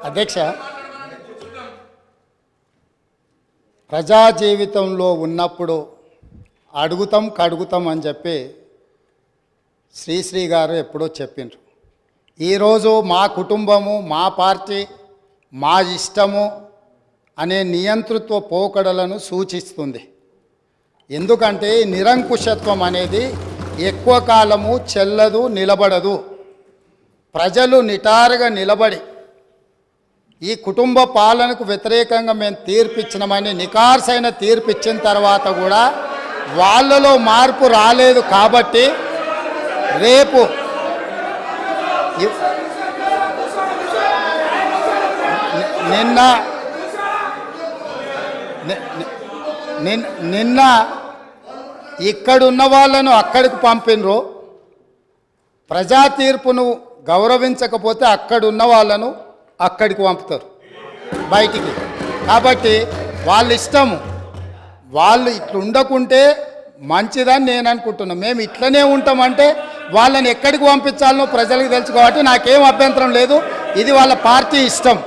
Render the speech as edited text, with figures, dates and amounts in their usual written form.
అధ్యక్ష, ప్రజా జీవితంలో ఉన్నప్పుడు అడుగుతాం కడుగుతాం అని చెప్పి శ్రీశ్రీ గారు ఎప్పుడో చెప్పిండ్రు. ఈరోజు మా కుటుంబము, మా పార్టీ, మా ఇష్టము అనే నియంతృత్వ పోకడలను సూచిస్తుంది. ఎందుకంటే నిరంకుశత్వం అనేది ఎక్కువ కాలము చెల్లదు, నిలబడదు. ప్రజలు నిటారుగా నిలబడి ఈ కుటుంబ పాలనకు వ్యతిరేకంగా మేము తీర్పిచ్చినామని నికార్సైన తీర్పిచ్చిన తర్వాత కూడా వాళ్ళలో మార్పు రాలేదు. కాబట్టి రేపు నిన్న ఇక్కడున్న వాళ్ళను అక్కడికి పంపినరు. ప్రజా తీర్పును గౌరవించకపోతే అక్కడున్న వాళ్ళను అక్కడికి పంపుతారు బయటికి. కాబట్టి వాళ్ళ ఇష్టము, వాళ్ళు ఇట్లా ఉండకుంటే మంచిదని నేను అనుకుంటున్నాను. మేము ఇట్లనే ఉంటామంటే వాళ్ళని ఎక్కడికి పంపించాలనో ప్రజలకు తెలుసు. కాబట్టి నాకేం అభ్యంతరం లేదు. ఇది వాళ్ళ పార్టీ ఇష్టం.